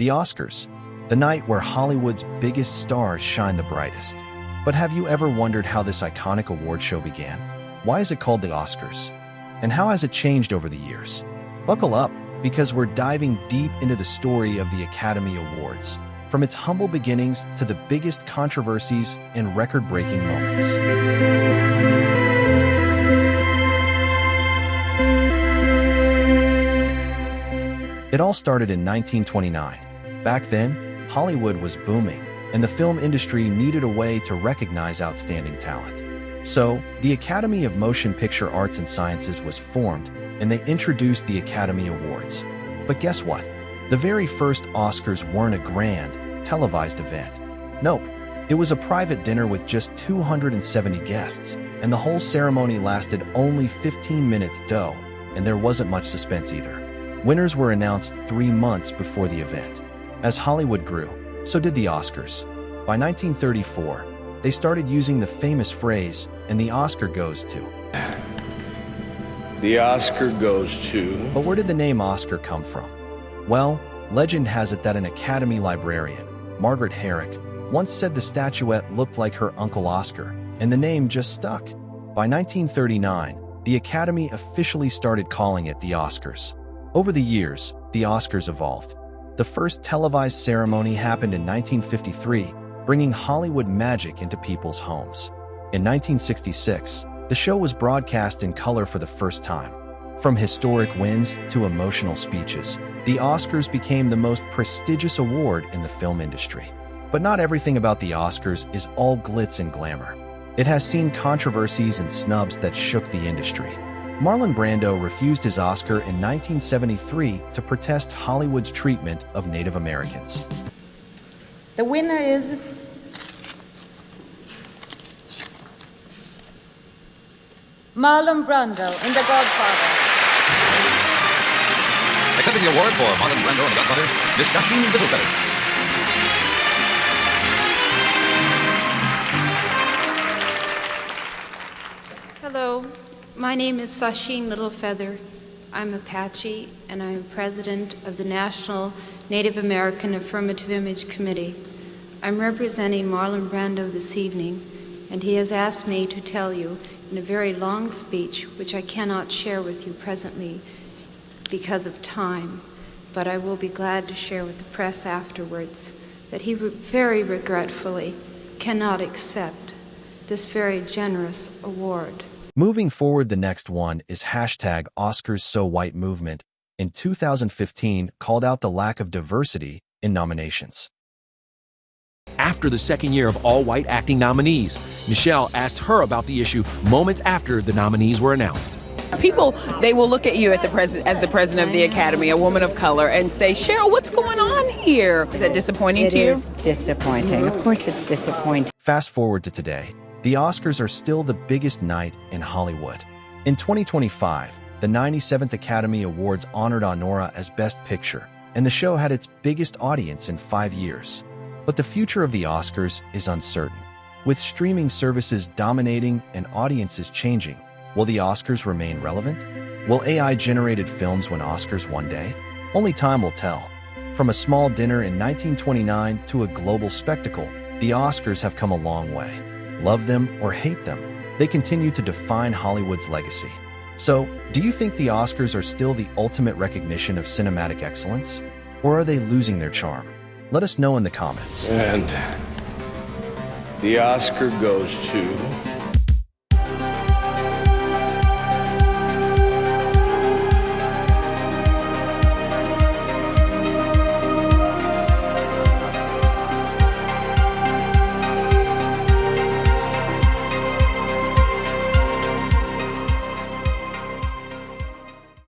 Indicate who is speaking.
Speaker 1: The Oscars, the night where Hollywood's biggest stars shine the brightest. But have you ever wondered how this iconic award show began? Why is it called the Oscars? And how has it changed over the years? Buckle up, because we're diving deep into the story of the Academy Awards, from its humble beginnings to the biggest controversies and record-breaking moments. It all started in 1929. Back then, Hollywood was booming, and the film industry needed a way to recognize outstanding talent. So, the Academy of Motion Picture Arts and Sciences was formed, and they introduced the Academy Awards. But guess what? The very first Oscars weren't a grand, televised event. Nope, it was a private dinner with just 270 guests, and the whole ceremony lasted only 15 minutes, and there wasn't much suspense either. Winners were announced 3 months before the event. As Hollywood grew, so did the Oscars. By 1934, they started using the famous phrase, "and the Oscar goes to."
Speaker 2: The Oscar goes to...
Speaker 1: But where did the name Oscar come from? Well, legend has it that an Academy librarian, Margaret Herrick, once said the statuette looked like her Uncle Oscar, and the name just stuck. By 1939, the Academy officially started calling it the Oscars. Over the years, the Oscars evolved. The first televised ceremony happened in 1953, bringing Hollywood magic into people's homes. In 1966, the show was broadcast in color for the first time. From historic wins to emotional speeches, the Oscars became the most prestigious award in the film industry. But not everything about the Oscars is all glitz and glamour. It has seen controversies and snubs that shook the industry. Marlon Brando refused his Oscar in 1973 to protest Hollywood's treatment of Native Americans.
Speaker 3: The winner is Marlon Brando in The Godfather.
Speaker 4: Accepting the award for Marlon Brando in The Godfather, Miss Sasheen Littlefeather.
Speaker 5: Hello, my name is Sasheen Littlefeather. I'm Apache, and I'm president of the National Native American Affirmative Image Committee. I'm representing Marlon Brando this evening, and he has asked me to tell you in a very long speech, which I cannot share with you presently because of time, but I will be glad to share with the press afterwards, that he very regretfully cannot accept this very generous award.
Speaker 1: Moving forward, the next one is #OscarsSoWhite movement. In 2015, called out the lack of diversity in nominations.
Speaker 6: After the second year of all-white acting nominees, Michelle asked her about the issue moments after the nominees were announced.
Speaker 7: People, they will look at you as the president of the Academy, a woman of color, and say, Cheryl, what's going on here? Is that disappointing to you?
Speaker 8: It is disappointing. Of course it's disappointing.
Speaker 1: Fast forward to today. The Oscars are still the biggest night in Hollywood. In 2025, the 97th Academy Awards honored Anora as Best Picture, and the show had its biggest audience in 5 years. But the future of the Oscars is uncertain. With streaming services dominating and audiences changing, will the Oscars remain relevant? Will AI-generated films win Oscars one day? Only time will tell. From a small dinner in 1929 to a global spectacle, the Oscars have come a long way. Love them or hate them, they continue to define Hollywood's legacy. So, do you think the Oscars are still the ultimate recognition of cinematic excellence? Or are they losing their charm? Let us know in the comments.
Speaker 2: And the Oscar goes to...